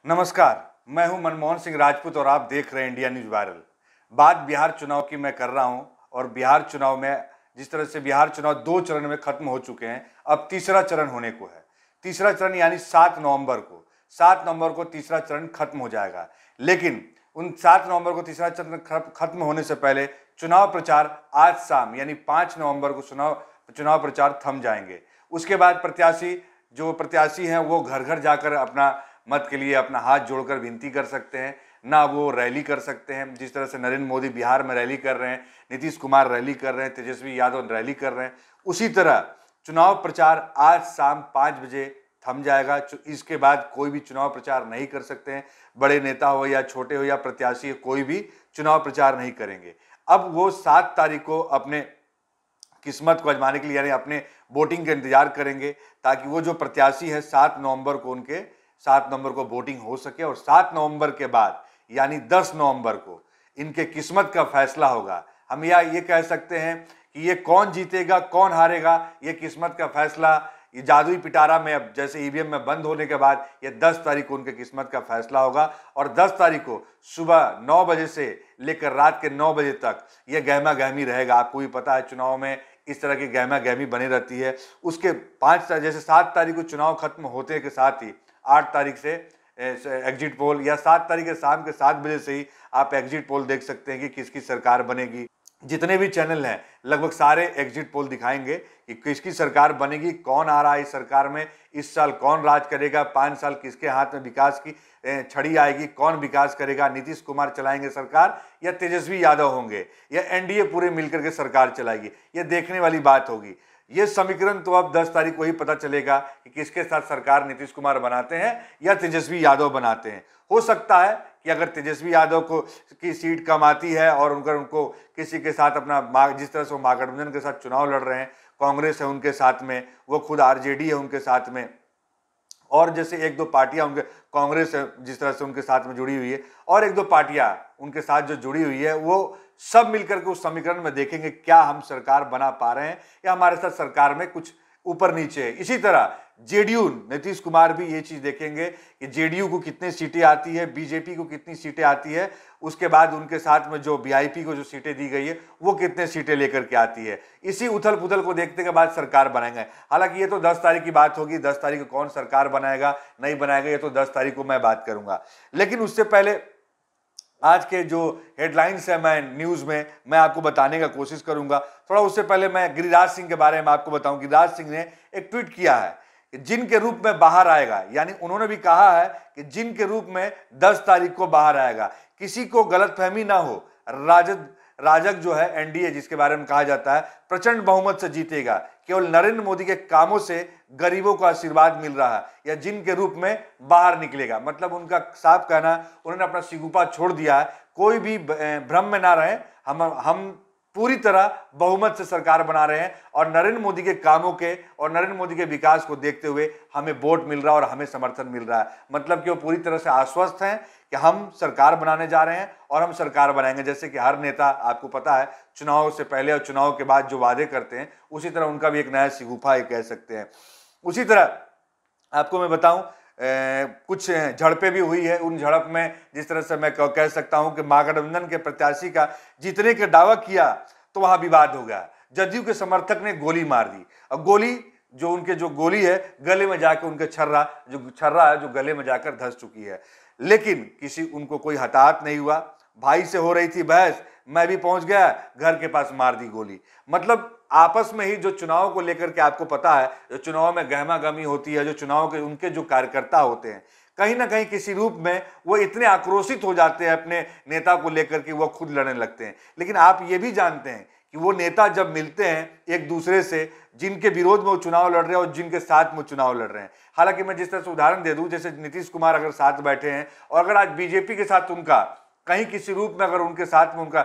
नमस्कार, मैं हूं मनमोहन सिंह राजपूत और आप देख रहे हैं इंडिया न्यूज वायरल। बात बिहार चुनाव की मैं कर रहा हूं और बिहार चुनाव में जिस तरह से बिहार चुनाव 2 चरण में खत्म हो चुके हैं, अब तीसरा चरण होने को है। तीसरा चरण यानी 7 नवंबर को तीसरा चरण खत्म हो जाएगा। लेकिन उन 7 नवंबर को तीसरा चरण खत्म होने से पहले चुनाव प्रचार आज शाम यानी 5 नवंबर को चुनाव प्रचार थम जाएंगे। उसके बाद प्रत्याशी हैं वो घर घर जाकर अपना मत के लिए अपना हाथ जोड़कर विनती कर सकते हैं, ना वो रैली कर सकते हैं। जिस तरह से नरेंद्र मोदी बिहार में रैली कर रहे हैं, नीतीश कुमार रैली कर रहे हैं, तेजस्वी यादव रैली कर रहे हैं, उसी तरह चुनाव प्रचार आज शाम 5 बजे थम जाएगा। इसके बाद कोई भी चुनाव प्रचार नहीं कर सकते हैं। बड़े नेता हो या छोटे हो या प्रत्याशी, कोई भी चुनाव प्रचार नहीं करेंगे। अब वो 7 तारीख को अपने किस्मत को आजमाने के लिए यानी अपने वोटिंग का इंतजार करेंगे, ताकि वो जो प्रत्याशी है 7 नवंबर को वोटिंग हो सके। और 7 नवंबर के बाद यानी 10 नवंबर को इनके किस्मत का फैसला होगा। हम ये कह सकते हैं कि ये कौन जीतेगा कौन हारेगा, ये किस्मत का फैसला ये जादुई पिटारा में अब जैसे ईवीएम में बंद होने के बाद ये 10 तारीख को उनके किस्मत का फैसला होगा। और 10 तारीख को सुबह 9 बजे से लेकर रात के 9 बजे तक ये गहमा गहमी रहेगा। आपको भी पता है चुनाव में इस तरह की गहमा गहमी बनी रहती है। उसके 7 तारीख को चुनाव खत्म होते के साथ ही 8 तारीख से एग्जिट पोल या 7 तारीख के शाम के 7 बजे से ही आप एग्जिट पोल देख सकते हैं कि किसकी सरकार बनेगी। जितने भी चैनल हैं लगभग सारे एग्जिट पोल दिखाएंगे कि किसकी सरकार बनेगी, कौन आ रहा है इस सरकार में, इस साल कौन राज करेगा, 5 साल किसके हाथ में विकास की छड़ी आएगी, कौन विकास करेगा, नीतीश कुमार चलाएंगे सरकार या तेजस्वी यादव होंगे या एनडीए पूरे मिलकर के सरकार चलाएगी। ये देखने वाली बात होगी। ये समीकरण तो अब 10 तारीख को ही पता चलेगा कि किसके साथ सरकार नीतीश कुमार बनाते हैं या तेजस्वी यादव बनाते हैं। हो सकता है कि अगर तेजस्वी यादव की सीट कम आती है और उनको किसी के साथ अपना जिस तरह से वो महागठबंधन के साथ चुनाव लड़ रहे हैं, कांग्रेस है उनके साथ में, वो खुद आरजेडी है उनके साथ में, और जैसे 1-2 पार्टियां उनके कांग्रेस है जिस तरह से उनके साथ में जुड़ी हुई है, और 1-2 पार्टियां उनके साथ जो जुड़ी हुई है, वो सब मिलकर के उस समीकरण में देखेंगे क्या हम सरकार बना पा रहे हैं या हमारे साथ सरकार में कुछ ऊपर नीचे है। इसी तरह जेडीयू नीतीश कुमार भी ये चीज देखेंगे कि जेडीयू को कितनी सीटें आती है, बीजेपी को कितनी सीटें आती है, उसके बाद उनके साथ में जो वीआईपी को जो सीटें दी गई है वो कितने सीटें लेकर के आती है। इसी उथल पुथल को देखने के बाद सरकार बनाएंगे। हालांकि ये तो 10 तारीख की बात होगी, 10 तारीख को कौन सरकार बनाएगा नहीं बनाएगा ये तो 10 तारीख को मैं बात करूंगा। लेकिन उससे पहले आज के जो हेडलाइंस है मैं न्यूज में मैं आपको बताने का कोशिश करूंगा। थोड़ा उससे पहले मैं गिरिराज सिंह के बारे में आपको बताऊं। गिरिराज सिंह ने एक ट्वीट किया है कि जिन के रूप में बाहर आएगा, यानी उन्होंने भी कहा है कि जिन के रूप में 10 तारीख को बाहर आएगा। किसी को गलतफहमी ना हो, राजग जो है एनडीए जिसके बारे में कहा जाता है प्रचंड बहुमत से जीतेगा। केवल नरेंद्र मोदी के कामों से गरीबों को आशीर्वाद मिल रहा है, या जिन के रूप में बाहर निकलेगा। मतलब उनका साफ कहना, उन्होंने अपना सिगुपा छोड़ दिया है। कोई भी भ्रम में ना रहे, हम पूरी तरह बहुमत से सरकार बना रहे हैं और नरेंद्र मोदी के कामों के और नरेंद्र मोदी के विकास को देखते हुए हमें वोट मिल रहा है और हमें समर्थन मिल रहा है। मतलब कि वो पूरी तरह से आश्वस्त हैं कि हम सरकार बनाने जा रहे हैं और हम सरकार बनाएंगे। जैसे कि हर नेता आपको पता है चुनाव से पहले और चुनाव के बाद जो वादे करते हैं, उसी तरह उनका भी एक नया सिगुफा कह सकते हैं। उसी तरह आपको मैं बताऊं कुछ झड़पें भी हुई है। उन झड़प में जिस तरह से मैं कह सकता हूं कि महागठबंधन के प्रत्याशी का जीतने का दावा किया तो वहां विवाद हो गया। जदयू के समर्थक ने गोली मार दी और गोली है गले में जाकर उनके छर्रा है जो गले में जाकर धंस चुकी है। लेकिन उनको कोई हताहत नहीं हुआ। भाई से हो रही थी बहस, मैं भी पहुंच गया घर के पास, मार दी गोली। मतलब आपस में ही जो चुनाव को लेकर के आपको पता है, जो चुनाव में गहमा गहमी होती है, जो चुनाव के उनके जो कार्यकर्ता होते हैं, कहीं ना कहीं किसी रूप में वो इतने आक्रोशित हो जाते हैं अपने नेता को लेकर के वो खुद लड़ने लगते हैं। लेकिन आप ये भी जानते हैं कि वो नेता जब मिलते हैं एक दूसरे से, जिनके विरोध में वो चुनाव लड़ रहे हैं और जिनके साथ में वो चुनाव लड़ रहे हैं। हालांकि मैं जिस तरह से उदाहरण दे दूं, जैसे नीतीश कुमार अगर साथ बैठे हैं और अगर आज बीजेपी के साथ उनका कहीं किसी रूप में अगर उनके साथ में उनका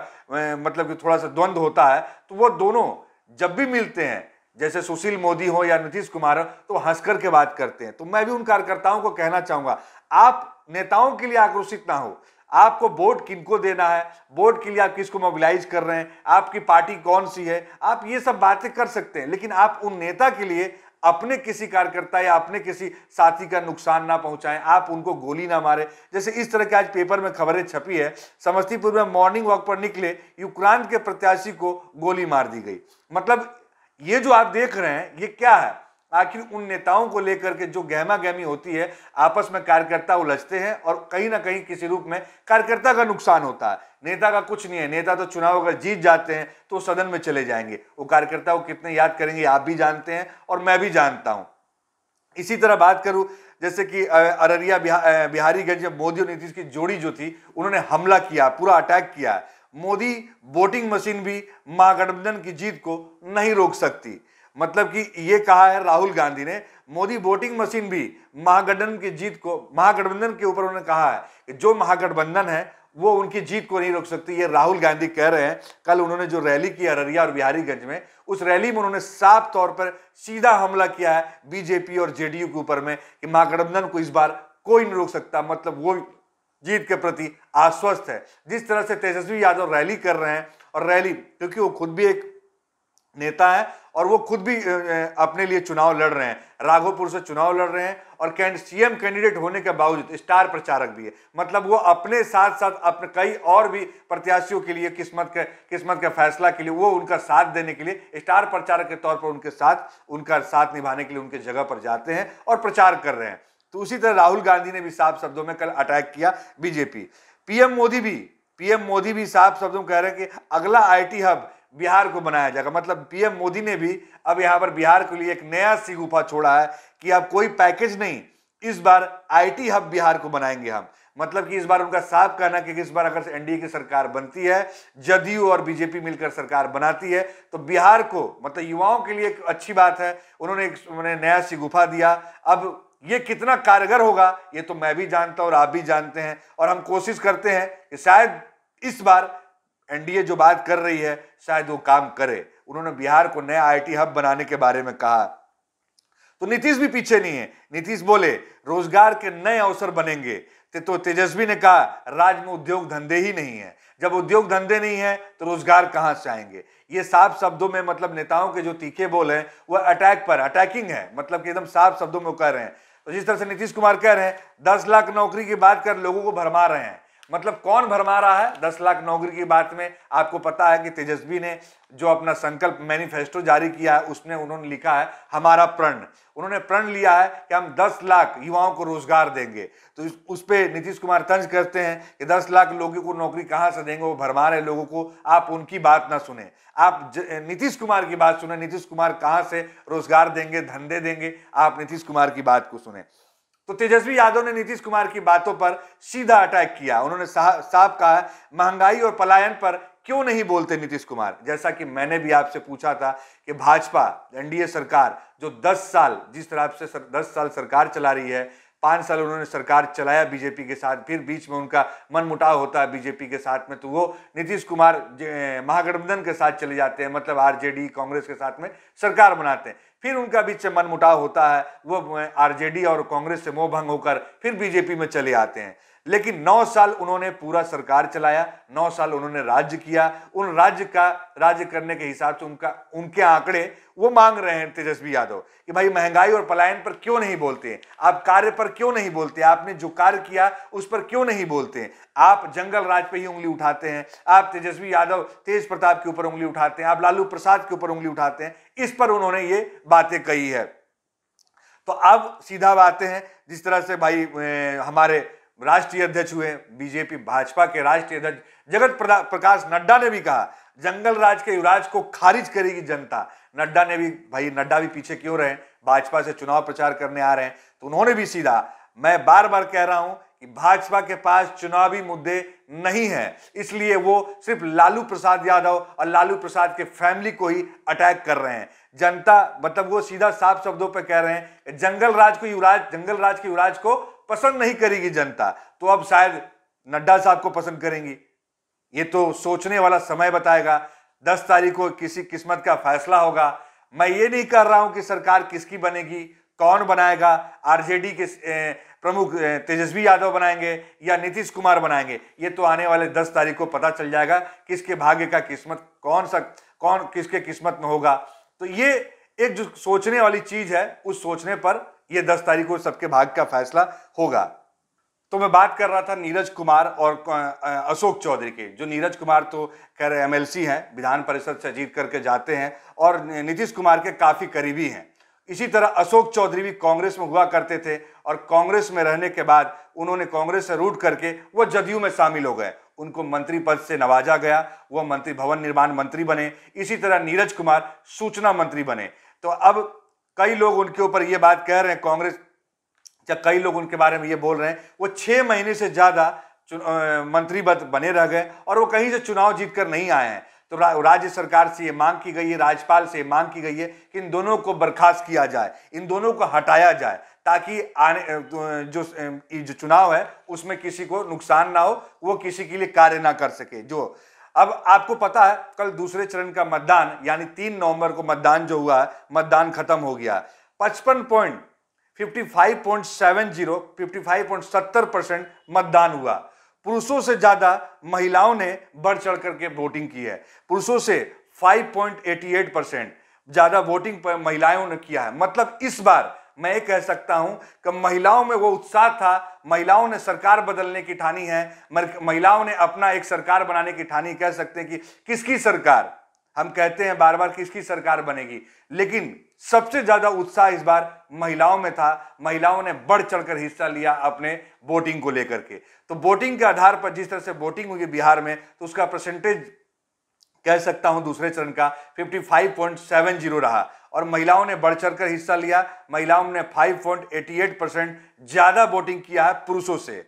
मतलब कि थोड़ा सा द्वंद्व होता है, तो वो दोनों जब भी मिलते हैं, जैसे सुशील मोदी हो या नीतीश कुमार हो, तो हंस करके बात करते हैं। तो मैं भी उन कार्यकर्ताओं को कहना चाहूंगा, आप नेताओं के लिए आक्रोशित ना हो। आपको वोट किनको देना है, वोट के लिए आप किसको मोबिलाइज कर रहे हैं, आपकी पार्टी कौन सी है, आप ये सब बातें कर सकते हैं। लेकिन आप उन नेता के लिए अपने किसी कार्यकर्ता या अपने किसी साथी का नुकसान ना पहुंचाएं, आप उनको गोली ना मारे। जैसे इस तरह के आज पेपर में खबरें छपी है, समस्तीपुर में मॉर्निंग वॉक पर निकले यूक्राइन के प्रत्याशी को गोली मार दी गई। मतलब ये जो आप देख रहे हैं ये क्या है? आखिर उन नेताओं को लेकर के जो गहमा गहमी होती है, आपस में कार्यकर्ता उलझते हैं और कहीं ना कहीं किसी रूप में कार्यकर्ता का नुकसान होता है। नेता का कुछ नहीं है, नेता तो चुनाव अगर जीत जाते हैं तो सदन में चले जाएंगे, वो कार्यकर्ता को कितने याद करेंगे आप भी जानते हैं और मैं भी जानता हूं। इसी तरह बात करूं जैसे कि अररिया बिहारीगंज में मोदी और नीतीश की जोड़ी जो थी, उन्होंने हमला किया, पूरा अटैक किया। मोदी वोटिंग मशीन भी महागठबंधन की जीत को नहीं रोक सकती। मतलब कि ये कहा है राहुल गांधी ने, मोदी वोटिंग मशीन भी महागठबंधन की जीत को, महागठबंधन के ऊपर उन्होंने कहा है कि जो महागठबंधन है वो उनकी जीत को नहीं रोक सकती। ये राहुल गांधी कह रहे हैं। कल उन्होंने जो रैली की अररिया और बिहारीगंज में, उस रैली में उन्होंने साफ तौर पर सीधा हमला किया है बीजेपी और जेडीयू के ऊपर में कि महागठबंधन को इस बार कोई नहीं रोक सकता। मतलब वो जीत के प्रति आश्वस्त है। जिस तरह से तेजस्वी यादव रैली कर रहे हैं, और रैली क्योंकि वो खुद भी एक नेता है और वो खुद भी अपने लिए चुनाव लड़ रहे हैं, राघोपुर से चुनाव लड़ रहे हैं और सीएम कैंडिडेट होने के बावजूद स्टार प्रचारक भी है। मतलब वो अपने साथ साथ अपने कई और भी प्रत्याशियों के लिए किस्मत के फैसला के लिए वो उनका साथ देने के लिए स्टार प्रचारक के तौर पर उनका साथ निभाने के लिए उनके जगह पर जाते हैं और प्रचार कर रहे हैं। तो उसी तरह राहुल गांधी ने भी साफ शब्दों में कल अटैक किया बीजेपी। पीएम मोदी भी साफ शब्दों में कह रहे हैं कि अगला आईटी हब बिहार को बनाया जाएगा। मतलब पीएम मोदी ने भी अब यहां पर बिहार के लिए एक नया सिगुफा छोड़ा है कि अब कोई पैकेज नहीं, इस बार आईटी हब बिहार को बनाएंगे हम। मतलब कि इस बार उनका साफ कहना है कि इस बार अगर एनडीए की सरकार बनती है, जदयू और बीजेपी मिलकर सरकार बनाती है, तो बिहार को, मतलब युवाओं के लिए एक अच्छी बात है। उन्होंने नया सिगुफा दिया। अब ये कितना कारगर होगा ये तो मैं भी जानता हूं और आप भी जानते हैं, और हम कोशिश करते हैं कि शायद इस बार एनडीए जो बात कर रही है शायद वो काम करे। उन्होंने बिहार को नया आईटी हब बनाने के बारे में कहा। तो नीतीश भी पीछे नहीं है। नीतीश बोले रोजगार के नए अवसर बनेंगे। तो तेजस्वी ने कहा राज्य में उद्योग धंधे ही नहीं है। जब उद्योग धंधे नहीं है तो रोजगार कहां से आएंगे? ये साफ शब्दों में, मतलब नेताओं के जो तीखे बोल हैं वह अटैकिंग है। मतलब कि एकदम साफ शब्दों में कह रहे हैं। तो जिस तरह से नीतीश कुमार कह रहे हैं 10 लाख नौकरी की बात कर लोगों को भरमा रहे हैं। मतलब कौन भरमा रहा है 10 लाख नौकरी की बात में? आपको पता है कि तेजस्वी ने जो अपना संकल्प मैनिफेस्टो जारी किया है उसमें उन्होंने लिखा है हमारा प्रण। उन्होंने प्रण लिया है कि हम 10 लाख युवाओं को रोजगार देंगे। तो उस पे नीतीश कुमार तंज करते हैं कि 10 लाख लोगों को नौकरी कहां से देंगे, वो भरमा रहे लोगों को। आप उनकी बात ना सुने, आप नीतीश कुमार की बात सुने। नीतीश कुमार कहां से रोजगार देंगे, धंधे देंगे, आप नीतीश कुमार की बात को सुने। तो तेजस्वी यादव ने नीतीश कुमार की बातों पर सीधा अटैक किया। उन्होंने साफ कहा महंगाई और पलायन पर क्यों नहीं बोलते नीतीश कुमार? जैसा कि मैंने भी आपसे पूछा था कि भाजपा एनडीए सरकार जो 10 साल जिस तरह से 10 साल सरकार चला रही है, 5 साल उन्होंने सरकार चलाया बीजेपी के साथ, फिर बीच में उनका मनमुटाव होता है बीजेपी के साथ में, तो वो नीतीश कुमार महागठबंधन के साथ चले जाते हैं, मतलब आरजेडी कांग्रेस के साथ में सरकार बनाते हैं। फिर उनका बीच में मनमुटाव होता है, वो आरजेडी और कांग्रेस से मोह भंग होकर फिर बीजेपी में चले आते हैं। लेकिन 9 साल उन्होंने पूरा सरकार चलाया, 9 साल उन्होंने राज्य किया। उन राज्य करने के हिसाब से उनके आंकड़े वो मांग रहे हैं तेजस्वी यादव कि भाई महंगाई और पलायन पर क्यों नहीं बोलते, आप कार्य पर क्यों नहीं बोलते, आपने जो कार्य किया उस पर क्यों नहीं बोलते। आप जंगल राज पे ही उंगली उठाते हैं, आप तेजस्वी यादव तेज प्रताप के ऊपर उंगली उठाते हैं, आप लालू प्रसाद के ऊपर उंगली उठाते हैं। इस पर उन्होंने ये बातें कही है। तो अब सीधा बातें हैं, जिस तरह से भाई हमारे राष्ट्रीय अध्यक्ष हुए बीजेपी भाजपा के राष्ट्रीय अध्यक्ष जगत प्रकाश नड्डा ने भी कहा जंगल राज के युवराज को खारिज करेगी जनता। नड्डा ने भी, भाई नड्डा भी पीछे क्यों रहे, भाजपा से चुनाव प्रचार करने आ रहे हैं, तो उन्होंने भी सीधा, मैं बार बार कह रहा हूं कि भाजपा के पास चुनावी मुद्दे नहीं है, इसलिए वो सिर्फ लालू प्रसाद यादव और लालू प्रसाद के फैमिली को ही अटैक कर रहे हैं। जनता, मतलब वो सीधा साफ शब्दों पे कह रहे हैं जंगल राज के युवराज को पसंद नहीं करेगी जनता, तो अब शायद नड्डा साहब को पसंद करेंगी। ये तो सोचने वाला समय बताएगा। 10 तारीख को किसी किस्मत का फैसला होगा। मैं ये नहीं कर रहा हूं कि सरकार किसकी बनेगी, कौन बनाएगा, आरजेडी के प्रमुख तेजस्वी यादव बनाएंगे या नीतीश कुमार बनाएंगे, ये तो आने वाले 10 तारीख को पता चल जाएगा किसके भाग्य का किस्मत किसके किस्मत में होगा। तो ये एक जो सोचने वाली चीज है, उस सोचने पर यह 10 तारीख को सबके भाग्य का फैसला होगा। तो मैं बात कर रहा था नीरज कुमार और अशोक चौधरी के। जो नीरज कुमार तो खैर एमएलसी हैं, विधान परिषद से जीत करके जाते हैं और नीतीश कुमार के काफी करीबी हैं। इसी तरह अशोक चौधरी भी कांग्रेस में हुआ करते थे और कांग्रेस में रहने के बाद उन्होंने कांग्रेस से रूट करके वो जदयू में शामिल हो गए। उनको मंत्री पद से नवाजा गया, वो मंत्री भवन निर्माण मंत्री बने। इसी तरह नीरज कुमार सूचना मंत्री बने। तो अब कई लोग उनके ऊपर ये बात कह रहे हैं, कांग्रेस या कई लोग उनके बारे में ये बोल रहे हैं वो 6 महीने से ज्यादा मंत्री पद बने रह गए और वो कहीं से चुनाव जीतकर नहीं आए हैं। तो राज्य सरकार से ये मांग की गई है, राज्यपाल से ये मांग की गई है कि इन दोनों को बर्खास्त किया जाए, इन दोनों को हटाया जाए, ताकि आने जो चुनाव है उसमें किसी को नुकसान ना हो, वो किसी के लिए कार्य ना कर सके। जो अब आपको पता है कल दूसरे चरण का मतदान यानी 3 नवंबर को मतदान जो हुआ, मतदान खत्म हो गया। 55.70% मतदान हुआ। पुरुषों से ज्यादा महिलाओं ने बढ़ चढ़ करके वोटिंग की है। पुरुषों से 5.88% ज्यादा वोटिंग पर महिलाओं ने किया है। मतलब इस बार मैं ये कह सकता हूं कि महिलाओं में वो उत्साह था, महिलाओं ने सरकार बदलने की ठानी है, महिलाओं ने अपना एक सरकार बनाने की ठानी। कह सकते हैं कि किसकी सरकार, हम कहते हैं बार बार किसकी सरकार बनेगी, लेकिन सबसे ज्यादा उत्साह इस बार महिलाओं में था। महिलाओं ने बढ़ चढ़कर हिस्सा लिया अपने वोटिंग को लेकर के। तो वोटिंग के आधार पर जिस तरह से वोटिंग हुई बिहार में, तो उसका परसेंटेज कह सकता हूं दूसरे चरण का 55.70 रहा और महिलाओं ने बढ़ चढ़कर हिस्सा लिया। महिलाओं ने 5.88% ज्यादा वोटिंग किया है पुरुषों से।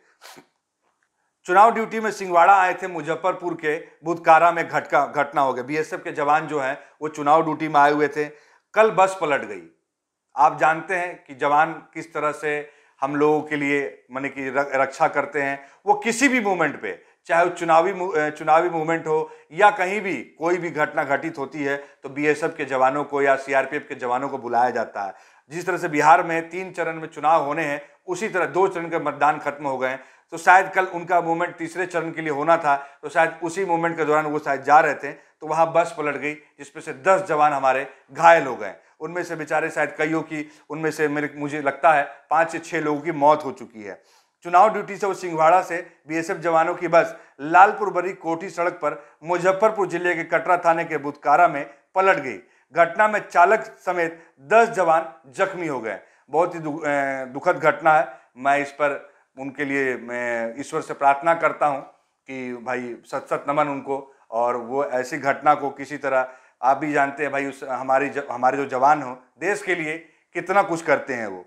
चुनाव ड्यूटी में सिंहवाड़ा आए थे मुजफ्फरपुर के बुधकारा में घटना हो गया। बीएसएफ के जवान जो हैं वो चुनाव ड्यूटी में आए हुए थे, कल बस पलट गई। आप जानते हैं कि जवान किस तरह से हम लोगों के लिए माने कि रक्षा करते हैं। वो किसी भी मूवमेंट पे, चाहे वो चुनावी मूवमेंट हो या कहीं भी कोई भी घटना घटित होती है, तो बीएसएफ के जवानों को या सीआरपीएफ के जवानों को बुलाया जाता है। जिस तरह से बिहार में 3 चरण में चुनाव होने हैं, उसी तरह 2 चरण के मतदान खत्म हो गए। तो शायद कल उनका मूवमेंट तीसरे चरण के लिए होना था, तो शायद उसी मूवमेंट के दौरान वो शायद जा रहे थे, तो वहां बस पलट गई, जिसमें से 10 जवान हमारे घायल हो गए। उनमें से बेचारे शायद कईयों की, उनमें से मुझे लगता है 5 से 6 लोगों की मौत हो चुकी है। चुनाव ड्यूटी से वो सिंहवाड़ा से बीएसएफ जवानों की बस लालपुर बरी कोठी सड़क पर मुजफ्फरपुर जिले के कटरा थाने के बुधकारा में पलट गई। घटना में चालक समेत 10 जवान जख्मी हो गए। बहुत ही दुखद घटना है। मैं इस पर उनके लिए मैं ईश्वर से प्रार्थना करता हूं कि भाई सत नमन उनको, और वो ऐसी घटना को किसी तरह, आप भी जानते हैं भाई उस हमारे जो जवान हो देश के लिए कितना कुछ करते हैं वो।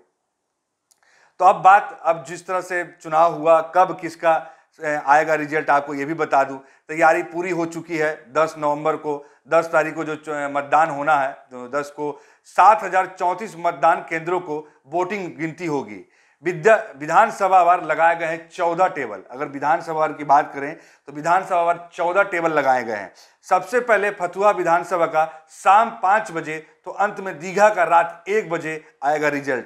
तो अब जिस तरह से चुनाव हुआ, कब किसका आएगा रिजल्ट आपको ये भी बता दूं। तैयारी पूरी हो चुकी है। 10 नवंबर को 10 तारीख को जो मतदान होना है, तो 10 को 7034 मतदान केंद्रों को वोटिंग गिनती होगी। विधानसभा वार लगाए गए हैं 14 टेबल। अगर विधानसभा वार की बात करें तो विधानसभा वार 14 टेबल लगाए गए हैं। सबसे पहले फतुहा विधानसभा का शाम 5 बजे, तो अंत में दीघा का रात 1 बजे आएगा रिजल्ट।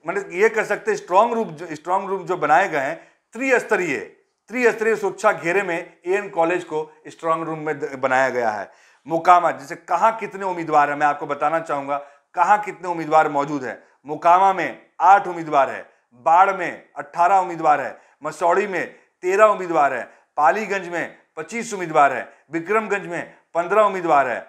मतलब ये कह सकते हैं स्ट्रांग रूम जो बनाए गए हैं, त्रिस्तरीय सुरक्षा घेरे में एएन कॉलेज को स्ट्रांग रूम में बनाया गया है। मोकामा, जैसे कहाँ कितने उम्मीदवार हैं मैं आपको बताना चाहूंगा, कहाँ कितने उम्मीदवार मौजूद है। मोकामा में 8 उम्मीदवार है, बाढ़ में 18 उम्मीदवार है, मसौड़ी में 13 उम्मीदवार है, पालीगंज में 25 उम्मीदवार है, विक्रमगंज में 15 उम्मीदवार है,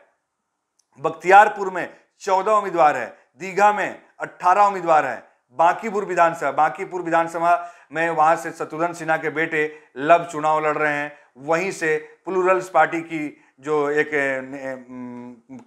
बख्तियारपुर में 14 उम्मीदवार है, दीघा में 18 उम्मीदवार है। बांकीपुर विधानसभा में वहां से शत्रुघ्न सिन्हा के बेटे लब चुनाव लड़ रहे हैं। वहीं से प्लूरल्स पार्टी की जो एक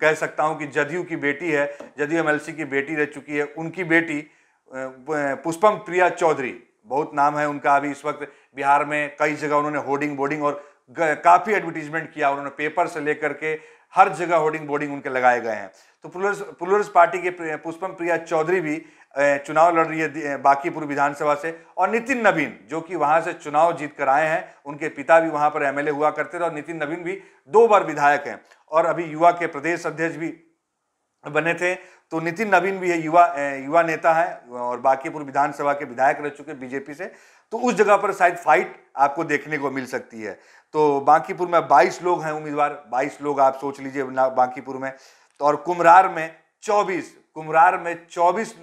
कह सकता हूं कि जदयू की बेटी है, जदयू एमएलसी की बेटी रह चुकी है, उनकी बेटी पुष्पम प्रिया चौधरी, बहुत नाम है उनका अभी इस वक्त बिहार में। कई जगह उन्होंने होर्डिंग बोर्डिंग और काफी एडवर्टीजमेंट किया, उन्होंने पेपर से लेकर के हर जगह होर्डिंग बोर्डिंग उनके लगाए गए हैं। तो प्लूरल्स पार्टी के पुष्पम प्रिया चौधरी भी चुनाव लड़ रही है बांकीपुर विधानसभा से। और नितिन नवीन जो कि वहां से चुनाव जीत कर आए हैं, उनके पिता भी वहां पर एमएलए हुआ करते थे, और नितिन नवीन भी 2 बार विधायक हैं और अभी युवा के प्रदेश अध्यक्ष भी बने थे। तो नितिन नवीन भी है, युवा नेता है और बांकीपुर विधानसभा के विधायक रह चुके बीजेपी से। तो उस जगह पर शायद फाइट आपको देखने को मिल सकती है। तो बांकीपुर में 22 लोग हैं उम्मीदवार, 22 लोग आप सोच लीजिए बांकीपुर में। तो और कुम्हरार में 24, कुम्हरार में 24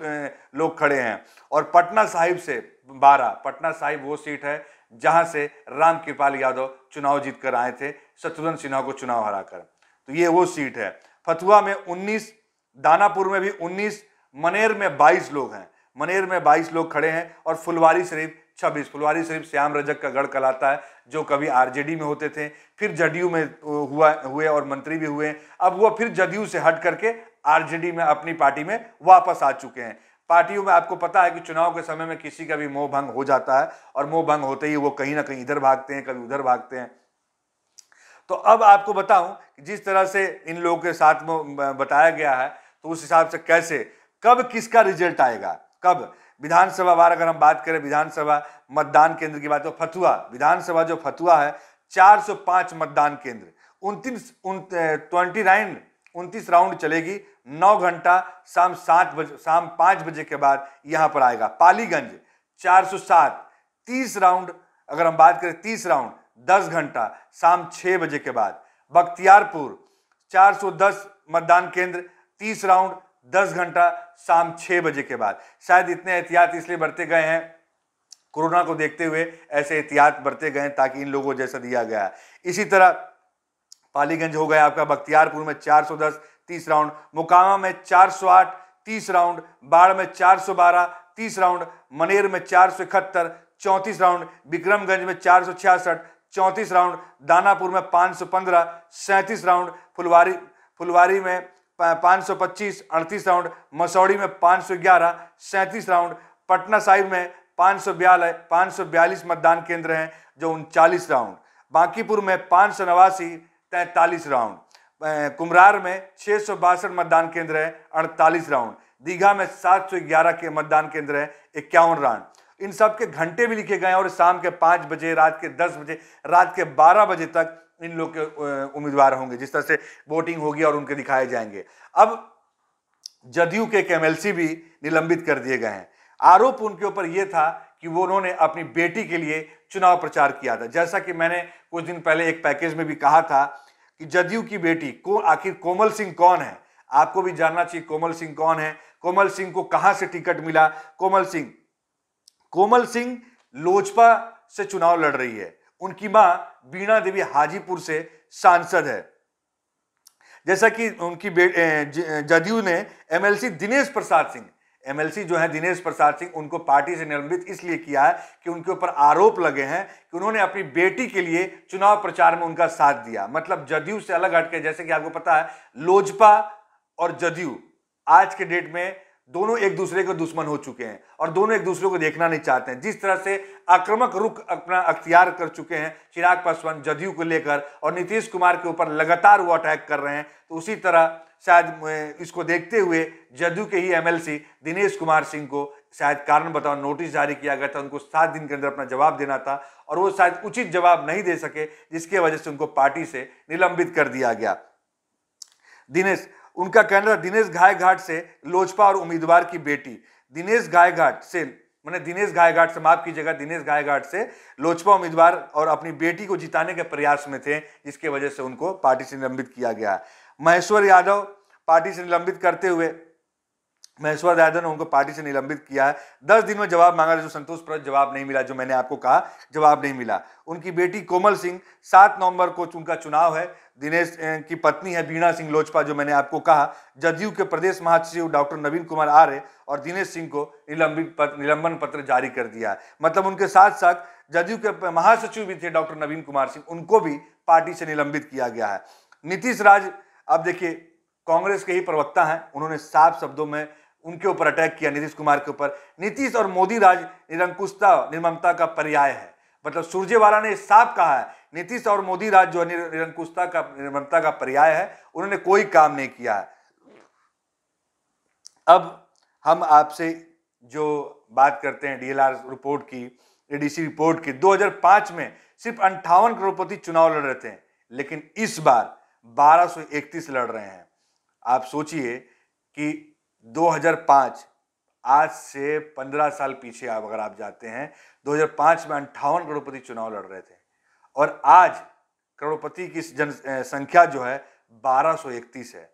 लोग खड़े हैं और पटना साहिब से 12। पटना साहिब वो सीट है जहां से रामकृपाल यादव चुनाव जीतकर आए थे शत्रुघ्न सिन्हा को चुनाव हराकर, तो ये वो सीट है। फतुहा में 19, दानापुर में भी 19, मनेर में 22 लोग हैं, मनेर में 22 लोग खड़े हैं और फुलवारी शरीफ 26। फुलवारी शरीफ श्याम रजक का गढ़ कहलाता है, जो कभी आरजेडी में होते थे, फिर जदयू में हुए और मंत्री भी हुए। अब वो फिर जदयू से हट करके आरजेडी में अपनी पार्टी में वापस आ चुके हैं। पार्टियों में आपको पता है कि चुनाव के समय में किसी का भी मोह भंग हो जाता है और मोह भंग होते ही वो कहीं ना कहीं इधर भागते हैं, कभी उधर भागते हैं। तो अब आपको बताऊं कि जिस तरह से इन लोगों के साथ में बताया गया है, तो उस हिसाब से कैसे कब किसका रिजल्ट आएगा, कब विधानसभा बार अगर हम बात करें, विधानसभा मतदान केंद्र की बात, तो फतुहा विधानसभा जो फतुहा है 405 मतदान केंद्र, 29 राउंड चलेगी, 9 घंटा, शाम 5 बजे के बाद यहां पर आएगा। पालीगंज 407, 30 राउंड अगर हम बात करें, 30 राउंड 10 घंटा, शाम 6 बजे के बाद। बख्तियारपुर 410 मतदान केंद्र, 30 राउंड 10 घंटा, शाम 6 बजे के बाद। शायद इतने एहतियात इसलिए बरते गए हैं, कोरोना को देखते हुए ऐसे एहतियात बरते गए ताकि इन लोगों को जैसा दिया गया। इसी तरह पालीगंज हो गया आपका, बख्तियारपुर में 410 30 राउंड, मोकामा में 408 30 राउंड, बाढ़ में 412 30 राउंड, मनेर में 471 34 राउंड, विक्रमगंज में 466 34 राउंड, दानापुर में 515 37 राउंड, फुलवारी में 525 38 राउंड, मसौड़ी में 511 37 राउंड, पटना साहिब में 542 मतदान केंद्र हैं जो 39 राउंड, बांकीपुर में 589 43 राउंड, कुम्हरार में 662 मतदान केंद्र है 48 राउंड, दीघा में 711 के मतदान केंद्र है 51 राउंड। इन सब के घंटे भी लिखे गए और शाम के 5 बजे, रात के 10 बजे, रात के 12 बजे तक इन लोग के उम्मीदवार होंगे, जिस तरह से वोटिंग होगी और उनके दिखाए जाएंगे। अब जदयू के एक एमएलसी भी निलंबित कर दिए गए हैं। आरोप उनके ऊपर यह था कि वो उन्होंने अपनी बेटी के लिए चुनाव प्रचार किया था। जैसा कि मैंने कुछ दिन पहले एक पैकेज में भी कहा था कि जदयू की बेटी को आखिर कोमल सिंह कौन है, आपको भी जानना चाहिए कोमल सिंह कौन है, कोमल सिंह को कहां से टिकट मिला। कोमल सिंह लोजपा से चुनाव लड़ रही है, उनकी मां बीणा देवी हाजीपुर से सांसद है। जैसा कि उनकी जदयू ने एमएलसी दिनेश प्रसाद सिंह, एमएलसी जो है दिनेश प्रसाद सिंह, उनको पार्टी से निलंबित इसलिए किया है कि उनके ऊपर आरोप लगे हैं कि उन्होंने अपनी बेटी के लिए चुनाव प्रचार में उनका साथ दिया। मतलब जदयू से अलग हटके, जैसे कि आपको पता है लोजपा और जदयू आज के डेट में दोनों एक दूसरे के दुश्मन हो चुके हैं और दोनों एक दूसरे को देखना नहीं चाहते हैं। जिस तरह से आक्रामक रुख अपना अख्तियार कर चुके हैं चिराग पासवान जदयू को लेकर और नीतीश कुमार के ऊपर लगातार वो अटैक कर रहे हैं, तो उसी तरह शायद इसको देखते हुए जदयू के ही एमएलसी दिनेश कुमार सिंह को शायद कारण बताओ नोटिस जारी किया गया था। उनको 7 दिन के अंदर अपना जवाब देना था और वो शायद उचित जवाब नहीं दे सके, जिसकी वजह से उनको पार्टी से निलंबित कर दिया गया। उनका कहना था दिनेश गायघाट से लोजपा और उम्मीदवार की बेटी, दिनेश गायघाट से माफ कीजिएगा, दिनेश गायघाट से लोजपा उम्मीदवार और अपनी बेटी को जिताने के प्रयास में थे, जिसके वजह से उनको पार्टी से निलंबित किया गया। महेश्वर यादव पार्टी से निलंबित करते हुए महेश्वर यादव ने उनको पार्टी से निलंबित किया है। 10 दिन में जवाब मांगा, जो संतोषप्रद जवाब नहीं मिला, जो मैंने आपको कहा जवाब नहीं मिला। उनकी बेटी कोमल सिंह 7 नवंबर को उनका चुनाव है। दिनेश की पत्नी है बीणा सिंह लोजपा, जो मैंने आपको कहा। जदयू के प्रदेश महासचिव डॉक्टर नवीन कुमार आर्य और दिनेश सिंह को निलंबन पत्र जारी कर दिया है। मतलब उनके साथ साथ जदयू के महासचिव भी थे डॉक्टर नवीन कुमार सिंह, उनको भी पार्टी से निलंबित किया गया है। नीतीश राज, अब देखिए कांग्रेस के ही प्रवक्ता हैं, उन्होंने साफ शब्दों में उनके ऊपर अटैक किया नीतीश कुमार के ऊपर। नीतीश और मोदी राज निरंकुशता निर्ममता का पर्याय है। मतलब सुरजेवाला ने साफ कहा है नीतीश और मोदी राज जो निरंकुशता का निर्ममता का पर्याय है, उन्होंने कोई काम नहीं किया है। अब हम आपसे जो बात करते हैं डीएलआर रिपोर्ट की, एडीसी रिपोर्ट की, 2005 में सिर्फ 58 करोड़पति चुनाव लड़ रहे थे, लेकिन इस बार 1231 लड़ रहे हैं। आप सोचिए कि 2005, आज से 15 साल पीछे अगर आप जाते हैं, 2005 में 58 करोड़पति चुनाव लड़ रहे थे और आज करोड़पति की जनसंख्या जो है 1231 है।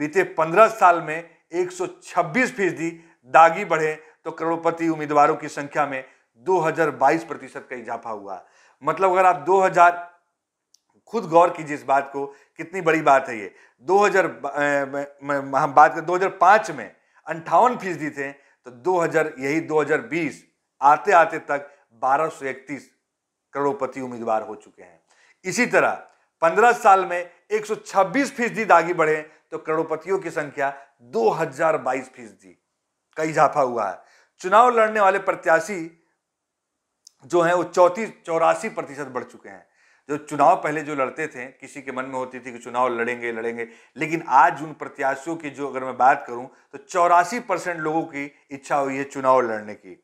बीते 15 साल में 126% दागी बढ़े तो करोड़पति उम्मीदवारों की संख्या में 2022% का इजाफा हुआ। मतलब अगर आप 2000 खुद गौर कीजिए इस बात को, कितनी बड़ी बात है ये। 2000 हम बात करें 2005 में 58% थे, तो 2020 आते आते तक 1231 करोड़पति उम्मीदवार हो चुके हैं। इसी तरह 15 साल में 126% आगे बढ़े तो करोड़पतियों की संख्या 2022% का इजाफा हुआ है। चुनाव लड़ने वाले प्रत्याशी जो हैं वो 84% बढ़ चुके हैं। जो चुनाव पहले जो लड़ते थे, किसी के मन में होती थी कि चुनाव लड़ेंगे, लेकिन आज उन प्रत्याशियों की जो अगर मैं बात करूं तो 84% लोगों की इच्छा हुई है चुनाव लड़ने की।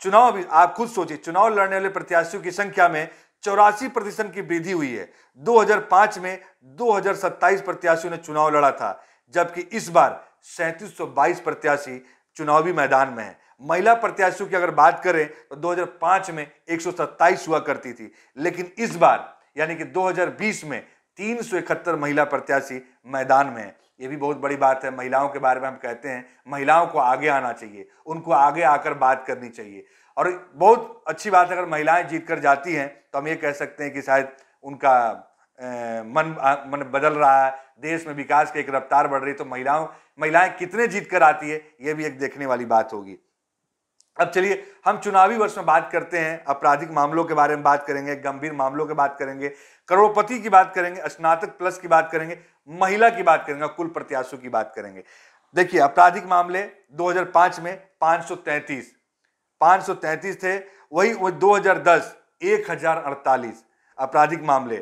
चुनाव भी आप खुद सोचिए, चुनाव लड़ने वाले प्रत्याशियों की संख्या में 84% की वृद्धि हुई है। 2005 में 2027 प्रत्याशियों ने चुनाव लड़ा था, जबकि इस बार 3722 प्रत्याशी चुनावी मैदान में हैं। महिला प्रत्याशियों की अगर बात करें तो 2005 में 127 हुआ करती थी, लेकिन इस बार यानी कि 2020 में 371 महिला प्रत्याशी मैदान में है। ये भी बहुत बड़ी बात है। महिलाओं के बारे में हम कहते हैं महिलाओं को आगे आना चाहिए, उनको आगे आकर बात करनी चाहिए। और बहुत अच्छी बात है, अगर महिलाएं जीत कर जाती हैं तो हम ये कह सकते हैं कि शायद उनका मन बदल रहा है, देश में विकास की एक रफ्तार बढ़ रही है। तो महिलाएं कितने जीत कर आती है, ये भी एक देखने वाली बात होगी। अब चलिए हम चुनावी वर्ष में बात करते हैं, आपराधिक मामलों के बारे में बात करेंगे, गंभीर मामलों की बात करेंगे, करोड़पति की बात करेंगे, स्नातक प्लस की बात करेंगे, महिला की बात करेंगे, कुल प्रत्याशियों की बात करेंगे। देखिए आपराधिक मामले 2005 में 533 थे, वही 2010 1048 आपराधिक मामले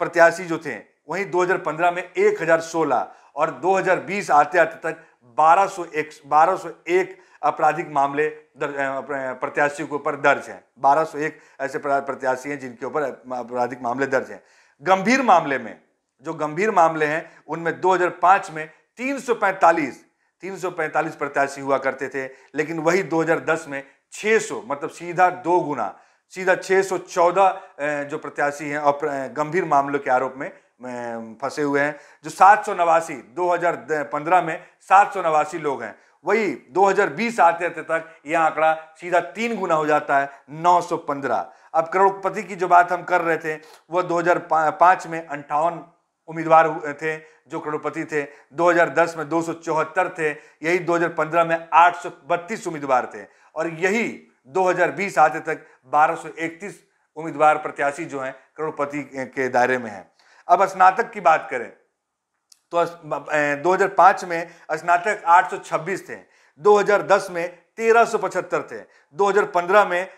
प्रत्याशी जो थे, वहीं 2015 में 1016 और 2020 आते आते तक 1201 आपराधिक मामले प्रत्याशियों के ऊपर दर्ज हैं। 1201 ऐसे प्रत्याशी हैं जिनके ऊपर आपराधिक मामले दर्ज हैं। गंभीर मामले में जो गंभीर मामले हैं उनमें 2005 में 345 प्रत्याशी हुआ करते थे, लेकिन वही 2010 में 600 मतलब सीधा 2 गुना, सीधा 614 जो प्रत्याशी हैं और गंभीर मामलों के आरोप में फंसे हुए हैं। जो 789 2015 में 789 लोग हैं, वही 2020 आते आते तक यह आंकड़ा सीधा 3 गुना हो जाता है, 915। अब करोड़पति की जो बात हम कर रहे थे वह 2005 में 58 उम्मीदवार थे जो करोड़पति थे, 2010 में 274 थे, यही 2015 में 832 उम्मीदवार थे, और यही 2020 आते तक 1231 उम्मीदवार प्रत्याशी जो हैं करोड़पति के दायरे में हैं। अब स्नातक की बात करें तो 2005 में स्नातक 826 थे, 2010 में 1375 थे, 2015 में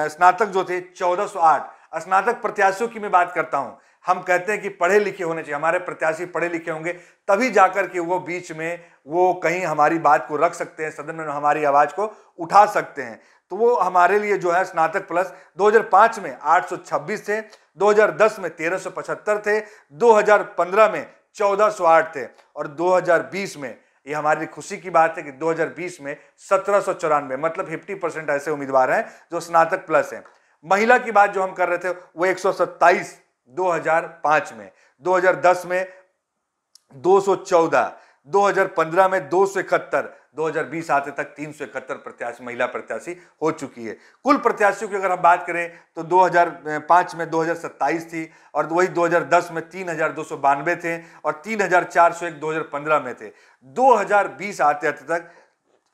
स्नातक जो थे 1408। स्नातक प्रत्याशियों की मैं बात करता हूं, हम कहते हैं कि पढ़े लिखे होने चाहिए, हमारे प्रत्याशी पढ़े लिखे होंगे तभी जाकर के वो बीच में वो कहीं हमारी बात को रख सकते हैं, सदन में हमारी आवाज को उठा सकते हैं। तो वो हमारे लिए जो है स्नातक प्लस 2005 में 826 थे, 2010 में 1375 थे, 2015 में 1408 थे, और 2020 में ये हमारी खुशी की बात है कि 2020 में 1794 मतलब 50% ऐसे उम्मीदवार हैं जो स्नातक प्लस हैं। महिला की बात जो हम कर रहे थे वो 127 2005 में, 2010 में 214, 2015 में 271, 2020 आते तक 371 प्रत्याशी महिला प्रत्याशी हो चुकी है। कुल प्रत्याशियों की अगर हम बात करें तो 2005 में 2027 थी, और वही 2010 में 3292 थे, और 3401 2015 में थे। 2020 आते आते तक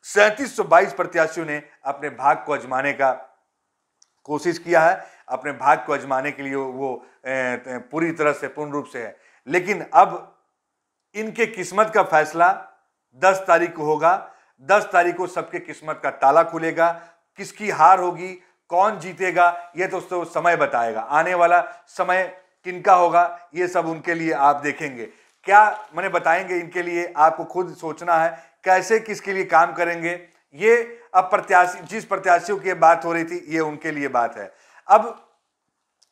3722 प्रत्याशियों ने अपने भाग को आजमाने का कोशिश किया है, अपने भाग को आजमाने के लिए वो पूरी तरह से पूर्ण रूप से है। लेकिन अब इनके किस्मत का फैसला 10 तारीख को होगा। 10 तारीख को सबके किस्मत का ताला खुलेगा, किसकी हार होगी, कौन जीतेगा, ये तो समय बताएगा। आने वाला समय किनका होगा ये सब उनके लिए आप देखेंगे, क्या मैंने बताएंगे, इनके लिए आपको खुद सोचना है कैसे किसके लिए काम करेंगे। ये अब प्रत्याशी, जिस प्रत्याशियों की बात हो रही थी, ये उनके लिए बात है। अब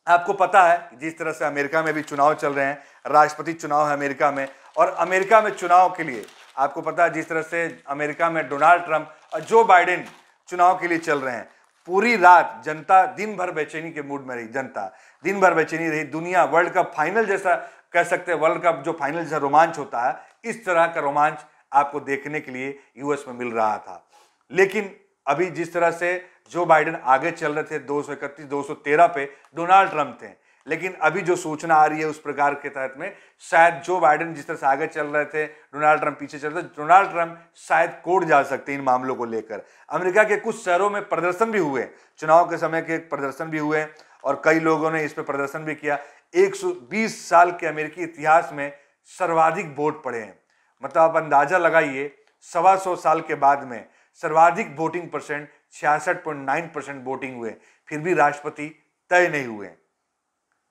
आपको पता है जिस तरह से अमेरिका में भी चुनाव चल रहे हैं, राष्ट्रपति चुनाव है अमेरिका में, और अमेरिका में चुनाव के लिए आपको पता है जिस तरह से अमेरिका में डोनाल्ड ट्रंप और जो बाइडेन चुनाव के लिए चल रहे हैं, पूरी रात जनता दिन भर बेचैनी के मूड में रही, जनता दिन भर बेचैनी रही। दुनिया वर्ल्ड कप फाइनल जैसा कह सकते हैं, वर्ल्ड कप जो फाइनल जैसा रोमांच होता है, इस तरह का रोमांच आपको देखने के लिए यूएस में मिल रहा था। लेकिन अभी जिस तरह से जो बाइडेन आगे चल रहे थे 231 213 पे डोनाल्ड ट्रंप थे, लेकिन अभी जो सूचना आ रही है उस प्रकार के तहत में शायद जो बाइडेन जिस तरह से आगे चल रहे थे डोनाल्ड ट्रंप पीछे चल रहे थे, डोनाल्ड ट्रंप शायद कोर्ट जा सकते हैं इन मामलों को लेकर। अमेरिका के कुछ शहरों में प्रदर्शन भी हुए, चुनाव के समय के प्रदर्शन भी हुए और कई लोगों ने इस पर प्रदर्शन भी किया। 120 साल के अमेरिकी इतिहास में सर्वाधिक वोट पड़े हैं। मतलब आप अंदाजा लगाइए 125 साल के बाद में सर्वाधिक वोटिंग परसेंट 66.9% वोटिंग हुए, फिर भी राष्ट्रपति तय नहीं हुए।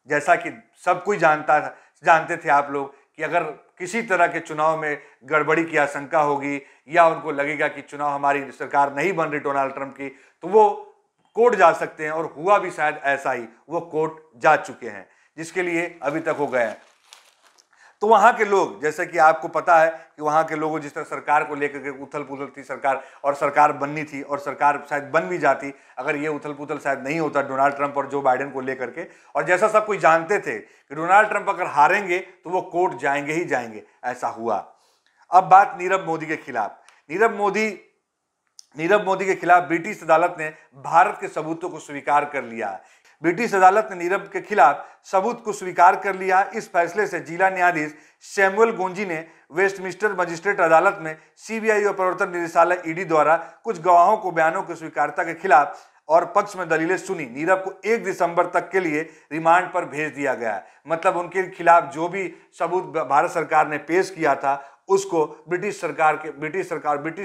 जैसा कि सब कोई जानते थे आप लोग कि अगर किसी तरह के चुनाव में गड़बड़ी की आशंका होगी या उनको लगेगा कि चुनाव हमारी सरकार नहीं बन रही डोनाल्ड ट्रंप की, तो वो कोर्ट जा सकते हैं और हुआ भी शायद ऐसा ही, वो कोर्ट जा चुके हैं, जिसके लिए अभी तक हो गया है। तो वहां के लोग, जैसे कि आपको पता है कि वहां के लोगों जिस तरह सरकार को लेकर के उथल पुथल थी सरकार, और सरकार बननी थी और सरकार शायद बन भी जाती अगर ये उथल पुथल शायद नहीं होता डोनाल्ड ट्रंप और जो बाइडेन को लेकर के। और जैसा सब कोई जानते थे कि डोनाल्ड ट्रंप अगर हारेंगे तो वो कोर्ट जाएंगे ही जाएंगे, ऐसा हुआ। अब बात नीरव मोदी के खिलाफ। नीरव मोदी के खिलाफ ब्रिटिश अदालत ने भारत के सबूतों को स्वीकार कर लिया है। ब्रिटिश अदालत ने नीरव के खिलाफ सबूत को स्वीकार कर लिया। इस फैसले से जिला न्यायाधीश सैमुअल गोंजी ने वेस्टमिंस्टर मजिस्ट्रेट अदालत में सीबीआई और प्रवर्तन निदेशालय ईडी द्वारा कुछ गवाहों को बयानों की स्वीकार्यता के खिलाफ और पक्ष में दलीलें सुनी। नीरव को 1 दिसंबर तक के लिए रिमांड पर भेज दिया गया है। मतलब उनके खिलाफ जो भी सबूत भारत सरकार ने पेश किया था उसको ब्रिटिश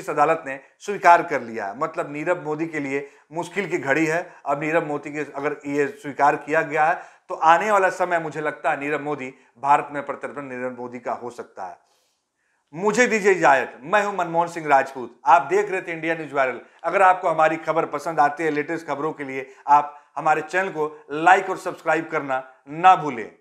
अदालत ने स्वीकार कर लिया है। मतलब नीरव मोदी के लिए मुश्किल की घड़ी है। अब नीरव मोदी के अगर ये स्वीकार किया गया है तो आने वाला समय मुझे लगता है नीरव मोदी भारत में प्रत्यर्पण नीरव मोदी का हो सकता है। मुझे दीजिए इजाजत। मैं हूं मनमोहन सिंह राजपूत। आप देख रहे थे इंडिया न्यूज वायरल। अगर आपको हमारी खबर पसंद आती है, लेटेस्ट खबरों के लिए आप हमारे चैनल को लाइक और सब्सक्राइब करना ना भूलें।